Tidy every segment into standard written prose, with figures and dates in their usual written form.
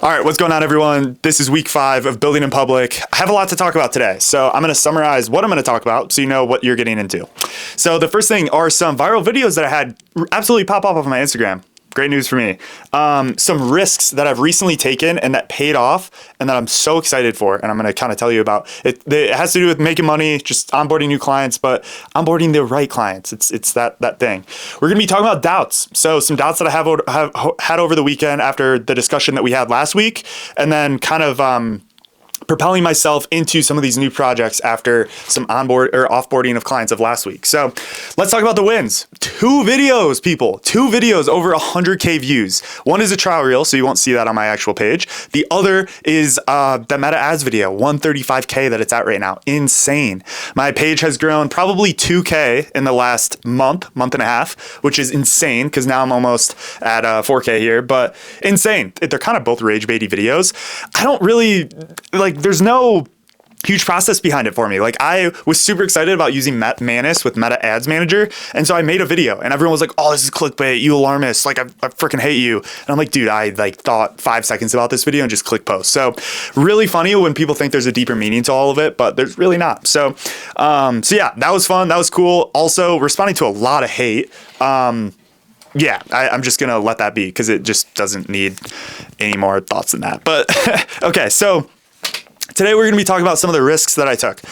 All right, what's going on, everyone? This is week 5 of Building in Public. I have a lot to talk about today, so I'm going to summarize what I'm going to talk about so you know what you're getting into. So the first thing are some viral videos that I had absolutely pop up on my Instagram. Great news for me. Some risks that I've recently taken and that paid off and that I'm so excited for, and I'm going to kind of tell you about. It has to do with making money, just onboarding new clients, but onboarding the right clients. It's that thing. We're going to be talking about doubts. So some doubts that I have had over the weekend after the discussion that we had last week, and then kind of propelling myself into some of these new projects after some offboarding of clients of last week. So let's talk about the wins. 2 videos, people. 2 videos over 100K views. One is a trial reel, so you won't see that on my actual page. The other is the Meta Ads video, 135K that it's at right now. Insane. My page has grown probably 2K in the last month and a half, which is insane because now I'm almost at 4K here, but insane. They're kind of both rage baity videos. I don't really there's no huge process behind it for me. I was super excited about using Manus with Meta Ads Manager. And so I made a video and everyone was like, oh, this is clickbait, you alarmist. I freaking hate you. And I'm like, dude, I thought 5 seconds about this video and just click post. So really funny when people think there's a deeper meaning to all of it, but there's really not. So yeah, that was fun. That was cool. Also responding to a lot of hate. Yeah, I'm just going to let that be because it just doesn't need any more thoughts than that. But okay, so today we're going to be talking about some of the risks that I took. 2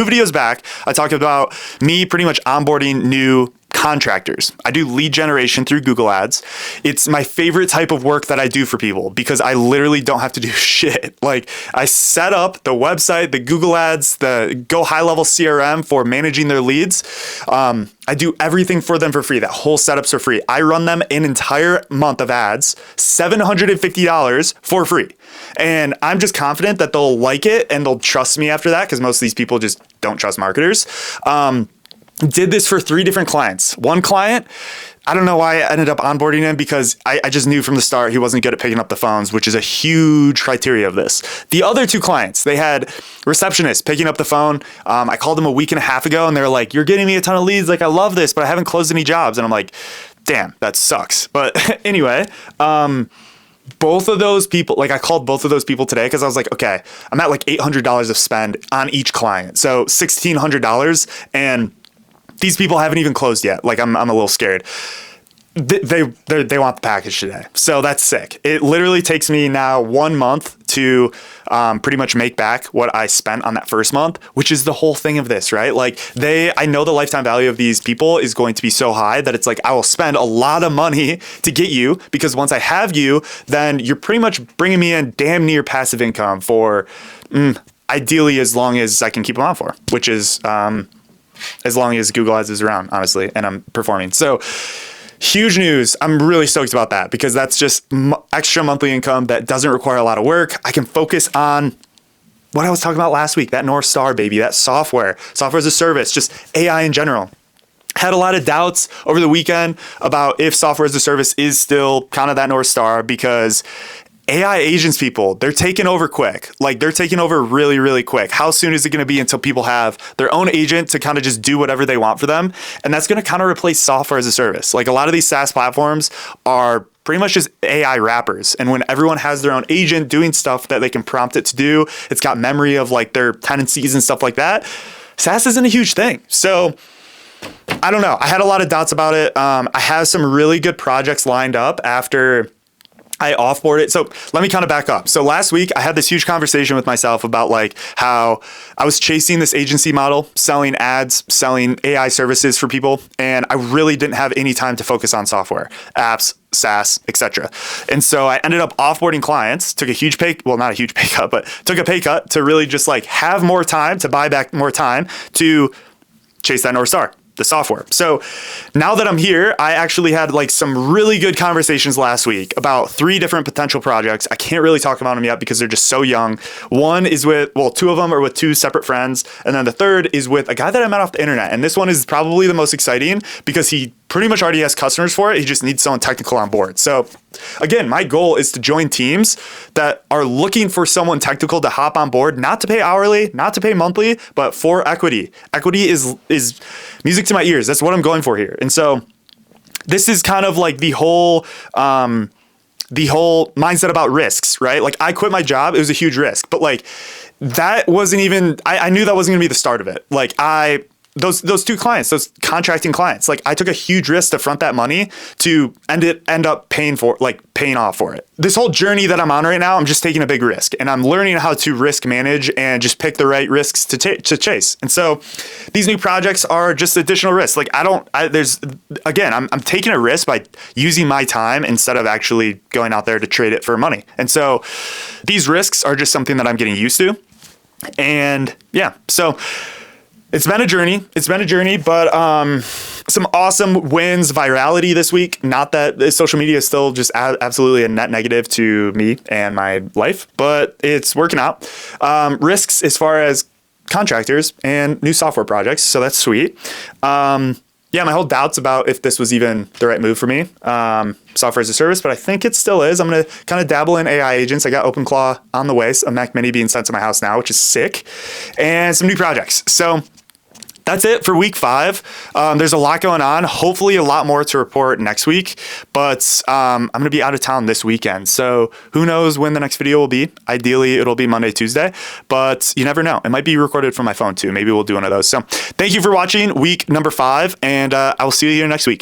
videos back, I talked about me pretty much onboarding new contractors. I do lead generation through Google Ads. It's my favorite type of work that I do for people because I literally don't have to do shit. I set up the website, the Google Ads, the Go High Level CRM for managing their leads. I do everything for them for free. That whole setup's for free. I run them an entire month of ads, $750 for free. And I'm just confident that they'll like it and they'll trust me after that because most of these people just don't trust marketers. Did this for 3 different clients. One client, I don't know why I ended up onboarding him because I just knew from the start he wasn't good at picking up the phones, which is a huge criteria of this. The other 2 clients, they had receptionists picking up the phone. I called them a week and a half ago and they're like, you're getting me a ton of leads. I love this, but I haven't closed any jobs. And I'm like, damn, that sucks. But anyway, both of those people, I called both of those people today because I was like, okay, I'm at $800 of spend on each client. So $1,600 and these people haven't even closed yet. I'm a little scared. They want the package today. So that's sick. It literally takes me now 1 month to pretty much make back what I spent on that first month, which is the whole thing of this, right? I know the lifetime value of these people is going to be so high that it's I will spend a lot of money to get you because once I have you, then you're pretty much bringing me in damn near passive income for ideally as long as I can keep them on for, which is as long as Google Ads is around, honestly, and I'm performing. So huge news. I'm really stoked about that because that's just extra monthly income that doesn't require a lot of work. I can focus on what I was talking about last week, that North Star, baby, that software as a service, just AI in general. Had a lot of doubts over the weekend about if software as a service is still kind of that North Star because AI agents, people, they're taking over quick. They're taking over really, really quick. How soon is it going to be until people have their own agent to kind of just do whatever they want for them? And that's going to kind of replace software as a service. A lot of these SaaS platforms are pretty much just AI wrappers. And when everyone has their own agent doing stuff that they can prompt it to do, it's got memory of their tenancies and stuff like that. SaaS isn't a huge thing. So I don't know. I had a lot of doubts about it. I have some really good projects lined up after I offboarded. So let me kind of back up. So last week I had this huge conversation with myself about how I was chasing this agency model, selling ads, selling AI services for people. And I really didn't have any time to focus on software, apps, SaaS, etc. And so I ended up offboarding clients, took a huge not a huge pay cut, but took a pay cut to really just have more time to buy back more time to chase that North Star, the software. So now that I'm here, I actually had some really good conversations last week about 3 different potential projects. I can't really talk about them yet because they're just so young. One is 2 of them are with 2 separate friends. And then the third is with a guy that I met off the internet. And this one is probably the most exciting because he pretty much already has customers for it. He just needs someone technical on board. So again, my goal is to join teams that are looking for someone technical to hop on board, not to pay hourly, not to pay monthly, but for equity. Equity is music to my ears. That's what I'm going for here. And so this is kind of the whole the whole mindset about risks, right? Like I quit my job. It was a huge risk, but like that wasn't even, I knew that wasn't gonna be the start of it. Like those two clients, those contracting clients, like I took a huge risk to front that money to end up paying off for it. This whole journey that I'm on right now, I'm just taking a big risk and I'm learning how to risk manage and just pick the right risks to chase. And so these new projects are just additional risks. Like I'm taking a risk by using my time instead of actually going out there to trade it for money. And so these risks are just something that I'm getting used to. And yeah, so it's been a journey, but some awesome wins, virality this week. Not that social media is still just absolutely a net negative to me and my life, but it's working out. Risks as far as contractors and new software projects, so that's sweet. Yeah, my whole doubts about if this was even the right move for me, software as a service, but I think it still is. I'm going to kind of dabble in AI agents. I got OpenClaw on the way, a Mac Mini being sent to my house now, which is sick, and some new projects. So that's it for week 5. There's a lot going on. Hopefully a lot more to report next week, but I'm going to be out of town this weekend. So who knows when the next video will be. Ideally, it'll be Monday, Tuesday, but you never know. It might be recorded from my phone too. Maybe we'll do one of those. So thank you for watching week number 5, and I will see you here next week.